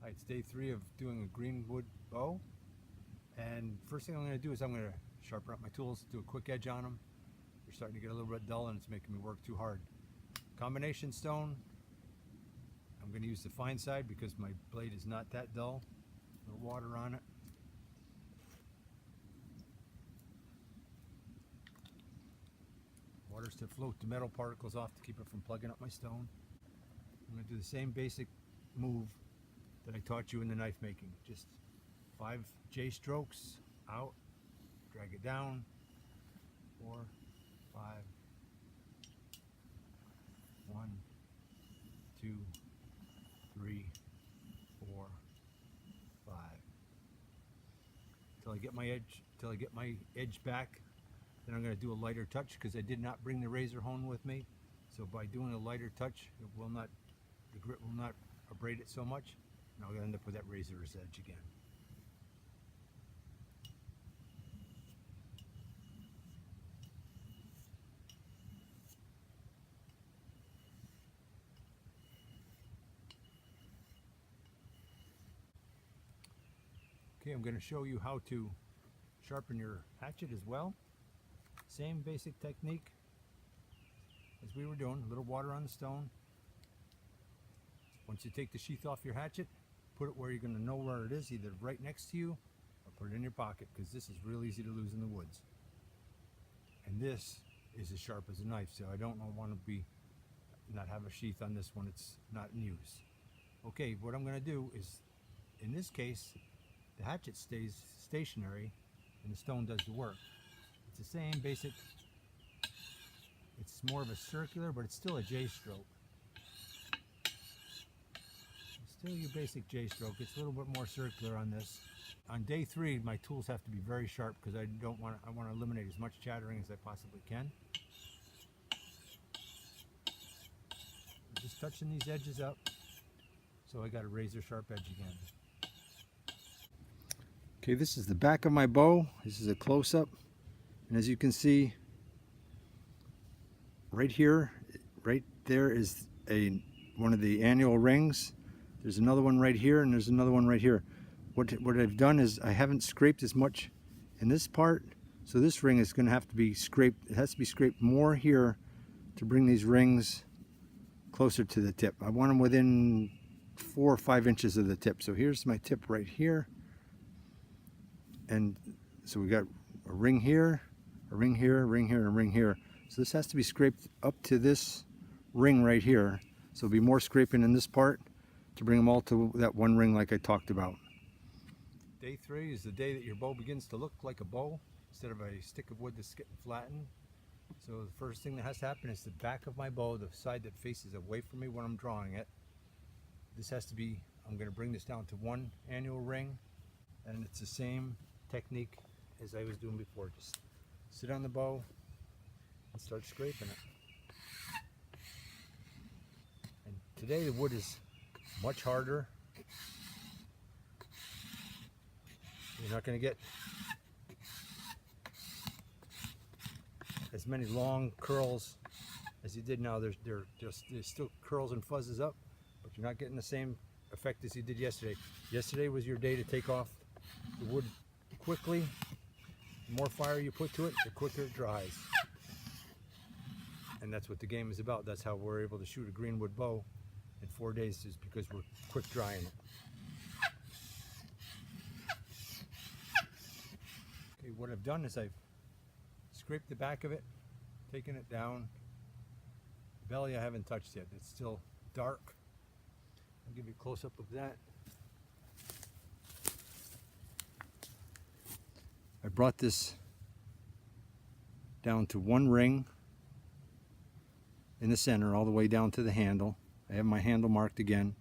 Alright, it's day 3 of doing a green wood bow, and first thing I'm going to do is I'm going to sharpen up my tools, do a quick edge on them. They're starting to get a little bit dull and it's making me work too hard. Combination stone, I'm going to use the fine side because my blade is not that dull. A little water on it. Water's to float the metal particles off to keep it from plugging up my stone. I'm going to do the same basic move that I taught you in the knife making. Just 5 J strokes out, drag it down, 4, 5, 1, 2, 3, 4, 5. Till I get my edge back. Then I'm going to do a lighter touch because I did not bring the razor hone with me. So by doing a lighter touch, the grit will not abrade it so much. And I'll end up with that razor's edge again. Okay, I'm going to show you how to sharpen your hatchet as well. Same basic technique as we were doing, a little water on the stone. Once you take the sheath off your hatchet, put it where you're going to know where it is, either right next to you or put it in your pocket, because this is real easy to lose in the woods. And this is as sharp as a knife, so I don't want to not have a sheath on this one. It's not in use. Okay, what I'm going to do is, in this case, the hatchet stays stationary and the stone does the work. It's the same basic, it's more of a circular, but it's still a J stroke. It's still your basic J stroke. It's a little bit more circular on this. On day 3, my tools have to be very sharp because I want to eliminate as much chattering as I possibly can. I'm just touching these edges up, so I got a razor sharp edge again. Okay, this is the back of my bow. This is a close-up, and as you can see, right here, right there is one of the annual rings. There's another one right here, and there's another one right here. What I've done is I haven't scraped as much in this part, so this ring is going to have to be scraped. It has to be scraped more here to bring these rings closer to the tip. I want them within 4 or 5 inches of the tip. So here's my tip right here. And so we got a ring here, a ring here, a ring here, and a ring here. So this has to be scraped up to this ring right here. So there'll be more scraping in this part to bring them all to that one ring like I talked about. Day 3 is the day that your bow begins to look like a bow instead of a stick of wood that's getting flattened. So the first thing that has to happen is the back of my bow, the side that faces away from me when I'm drawing it. This has to be, I'm going to bring this down to 1 annual ring, and it's the same technique as I was doing before. Just sit on the bow and start scraping it. And today the wood is much harder. You're not going to get as many long curls as you did now. There's still curls and fuzzes up, but you're not getting the same effect as you did yesterday. Yesterday was your day to take off the wood quickly. The more fire you put to it, the quicker it dries. And that's what the game is about. That's how we're able to shoot a green wood bow in 4 days, is because we're quick drying it. Okay, what I've done is I've scraped the back of it, taken it down. The belly I haven't touched yet. It's still dark. I'll give you a close-up of that. I brought this down to 1 ring in the center, all the way down to the handle. I have my handle marked again.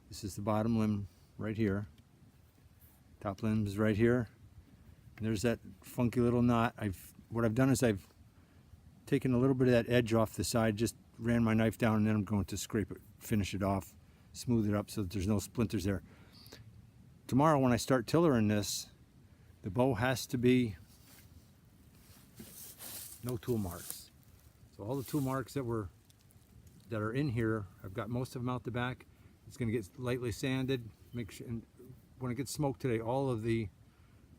This is the bottom limb right here. Top limb is right here. And there's that funky little knot. What I've done is I've taken a little bit of that edge off the side, just ran my knife down, and then I'm going to scrape it, finish it off, smooth it up so that there's no splinters there. Tomorrow when I start tillering this, the bow has to be no tool marks. So all the tool marks that are in here, I've got most of them out the back. It's going to get lightly sanded. Make sure, and when it gets smoked today, all of the,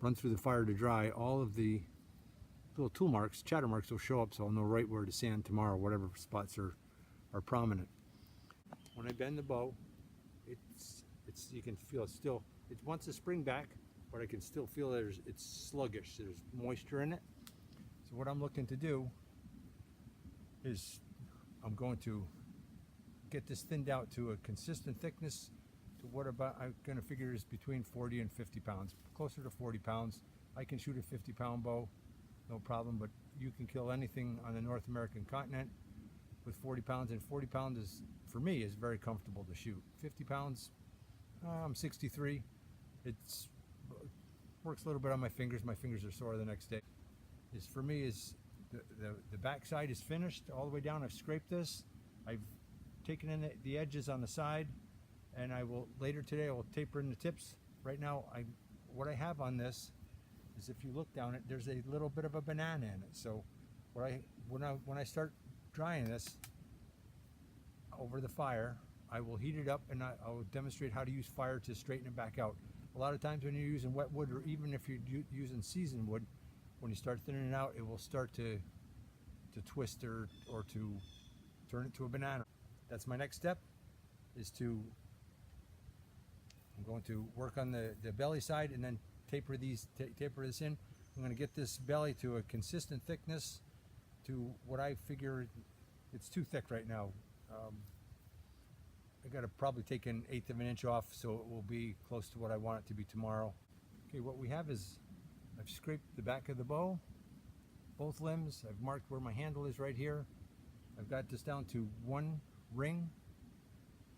run through the fire to dry, all of the little tool marks, chatter marks will show up, so I'll know right where to sand tomorrow, whatever spots are prominent. When I bend the bow, it's you can feel it still, it wants to spring back, but I can still feel it's sluggish, there's moisture in it. So what I'm looking to do is I'm going to get this thinned out to a consistent thickness to what about I'm going to figure is between 40 and 50 pounds, closer to 40 pounds. I can shoot a 50-pound bow, no problem, but you can kill anything on the North American continent with 40 pounds, and 40 pounds is, for me, is very comfortable to shoot. 50 pounds, I'm 63. It's works a little bit on my fingers. My fingers are sore the next day. Is for me is the back side is finished all the way down. I've scraped this. I've taken in the edges on the side, and I will later today I will taper in the tips. Right now, what I have on this is, if you look down it, there's a little bit of a banana in it. So when I start drying this over the fire, I will heat it up, and I will demonstrate how to use fire to straighten it back out. A lot of times when you're using wet wood, or even if you're using seasoned wood, when you start thinning it out, it will start to twist or to turn it to a banana. That's my next step, is I'm going to work on the belly side and then taper this in. I'm going to get this belly to a consistent thickness to what I figure it's too thick right now. I got to probably take 1/8 of an inch off, so it will be close to what I want it to be tomorrow. Okay, what we have is I've scraped the back of the bow, both limbs. I've marked where my handle is right here. I've got this down to one ring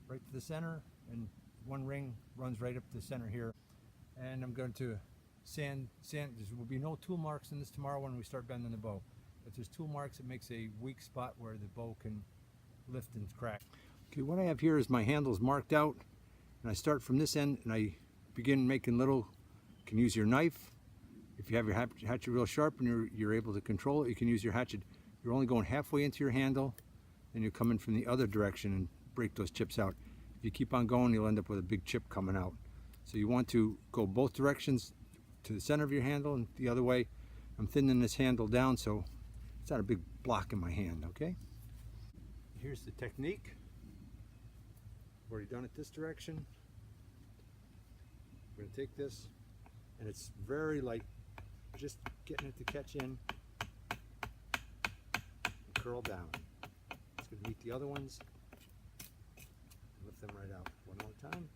right to the center, and one ring runs right up the center here. And I'm going to sand. There will be no tool marks in this tomorrow when we start bending the bow. If there's tool marks, it makes a weak spot where the bow can lift and crack. Okay, what I have here is my handles marked out, and I start from this end and I begin making little. You can use your knife. If you have your hatchet real sharp and you're able to control it, you can use your hatchet. You're only going halfway into your handle, then you come in from the other direction and break those chips out. If you keep on going, you'll end up with a big chip coming out. So you want to go both directions to the center of your handle and the other way. I'm thinning this handle down so it's not a big block in my hand, okay? Here's the technique. I've already done it this direction. I'm going to take this, and it's very light, just getting it to catch in and curl down. It's going to meet the other ones. Lift them right out. One more time.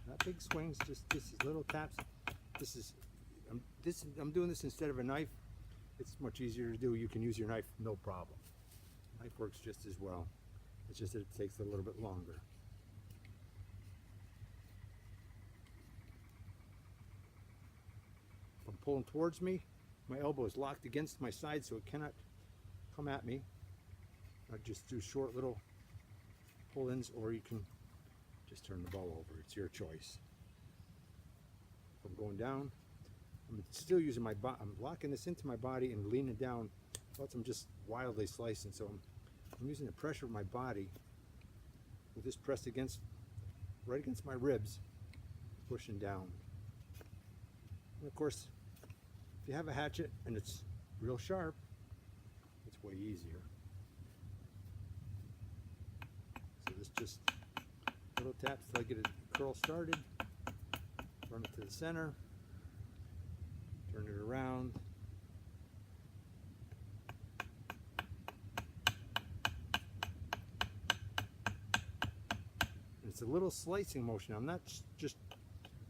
Not big swings, just little taps. I'm doing this instead of a knife. It's much easier to do. You can use your knife, no problem. Knife works just as well. It's just that it takes a little bit longer. If I'm pulling towards me, my elbow is locked against my side, so it cannot come at me. I just do short little pull-ins, or you can just turn the bow over. It's your choice. If I'm going down, I'm still using my body. I'm locking this into my body and leaning down. Else I'm just wildly slicing. So I'm using the pressure of my body with this pressed right against my ribs, pushing down. And of course, if you have a hatchet and it's real sharp, it's way easier. So this just little taps till I get a curl started. Run it to the center. Turn it around. And it's a little slicing motion. I'm not just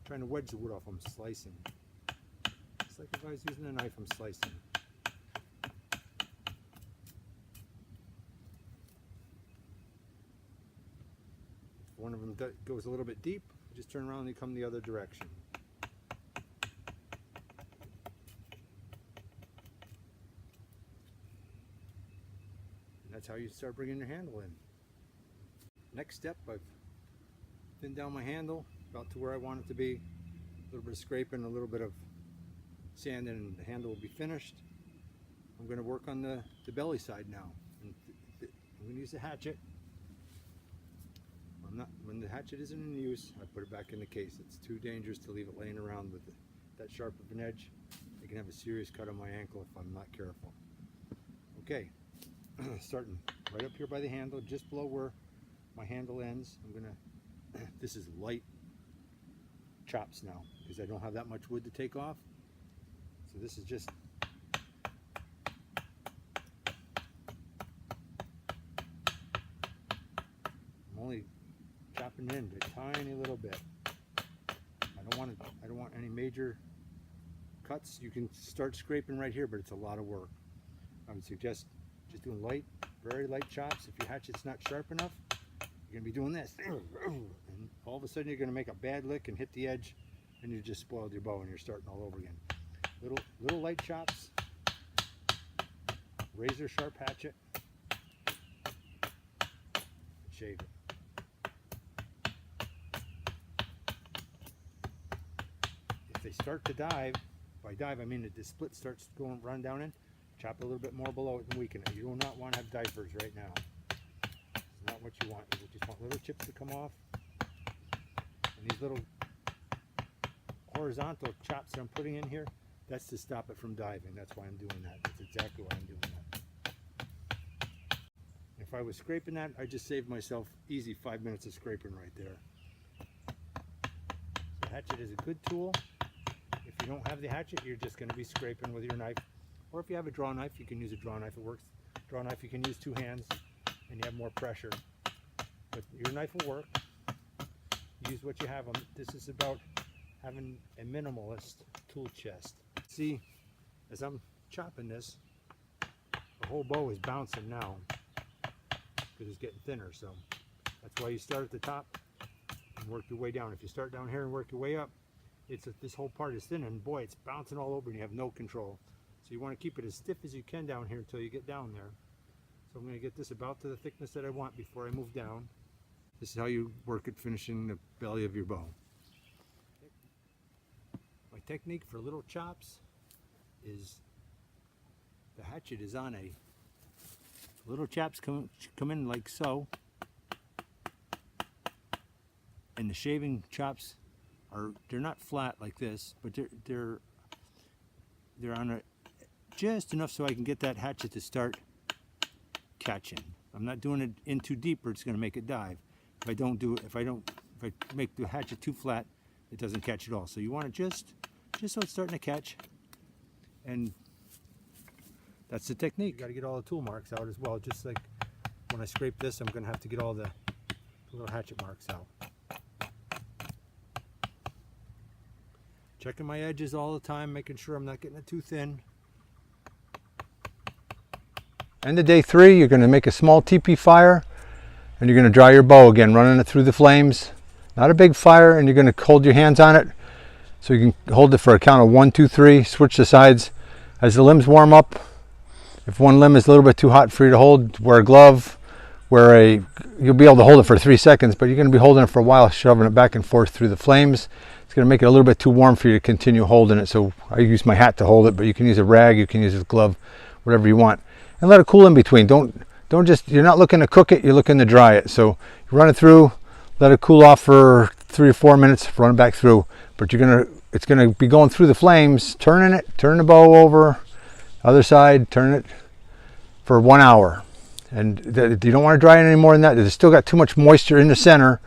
trying to wedge the wood off, I'm slicing. It's like if I was using a knife, I'm slicing. If one of them goes a little bit deep, just turn around and you come the other direction. That's how you start bringing your handle in. Next step, I've thinned down my handle about to where I want it to be. A little bit of scraping, a little bit of sanding, and the handle will be finished. I'm going to work on the belly side now. And I'm going to use the hatchet. When the hatchet isn't in use, I put it back in the case. It's too dangerous to leave it laying around with that sharp of an edge. I can have a serious cut on my ankle if I'm not careful. Okay, starting right up here by the handle, just below where my handle ends. I'm gonna, this is light chops now because I don't have that much wood to take off. So this is just I'm only chopping in a tiny little bit. I don't want any major cuts. You can start scraping right here, but it's a lot of work. I would suggest just doing light, very light chops. If your hatchet's not sharp enough, you're gonna be doing this, and all of a sudden you're gonna make a bad lick and hit the edge, and you just spoiled your bow and you're starting all over again. Little light chops, razor sharp hatchet, shave it. If they start to dive, by dive I mean that the split starts going run down in, chop a little bit more below it and weaken it. You do not want to have divers right now. It's not what you want. You just want little chips to come off. And these little horizontal chops that I'm putting in here, that's to stop it from diving. That's why I'm doing that. That's exactly why I'm doing that. If I was scraping that, I just saved myself easy 5 minutes of scraping right there. So hatchet is a good tool. If you don't have the hatchet, you're just going to be scraping with your knife. Or if you have a draw knife, you can use a draw knife. It works. Draw knife, you can use 2 hands and you have more pressure. But your knife will work. Use what you have. This is about having a minimalist tool chest. See, as I'm chopping this, the whole bow is bouncing now because it's getting thinner. So that's why you start at the top and work your way down. If you start down here and work your way up, this whole part is thin, and boy, it's bouncing all over and you have no control. So you want to keep it as stiff as you can down here until you get down there. So I'm going to get this about to the thickness that I want before I move down. This is how you work at finishing the belly of your bow. My technique for little chops is the hatchet is on a little chops come in like so, and the shaving chops they're not flat like this, but they're on a just enough so I can get that hatchet to start catching. I'm not doing it in too deep or it's going to make it dive. If I make the hatchet too flat, it doesn't catch at all. So you want it just so it's starting to catch, and that's the technique. You got to get all the tool marks out as well. Just like when I scrape this, I'm going to have to get all the little hatchet marks out. Checking my edges all the time, making sure I'm not getting it too thin. End of day 3, you're going to make a small teepee fire, and you're going to dry your bow again, running it through the flames. Not a big fire, and you're going to hold your hands on it. So you can hold it for a count of 1, 2, 3, switch the sides. As the limbs warm up, if one limb is a little bit too hot for you to hold, wear a glove. You'll be able to hold it for 3 seconds, but you're going to be holding it for a while, shoving it back and forth through the flames. It's going to make it a little bit too warm for you to continue holding it. So I use my hat to hold it, but you can use a rag, you can use a glove, whatever you want. And let it cool in between. You're not looking to cook it, you're looking to dry it. So you run it through, let it cool off for 3 or 4 minutes, run it back through. But it's gonna be going through the flames, turn the bow over, other side, turn it for 1 hour. And you don't want to dry it any more than that. It's still got too much moisture in the center.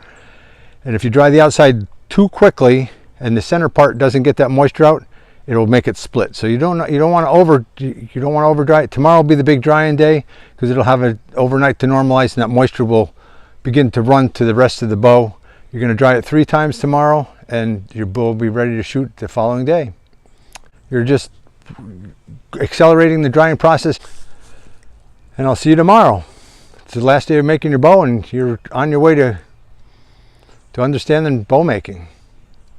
And if you dry the outside too quickly and the center part doesn't get that moisture out, it'll make it split. So you don't want to over dry it. Tomorrow will be the big drying day because it'll have it overnight to normalize, and that moisture will begin to run to the rest of the bow. You're going to dry it 3 times tomorrow, and your bow will be ready to shoot the following day. You're just accelerating the drying process, and I'll see you tomorrow. It's the last day of making your bow, and you're on your way to understanding bow making.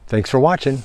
Thanks for watching.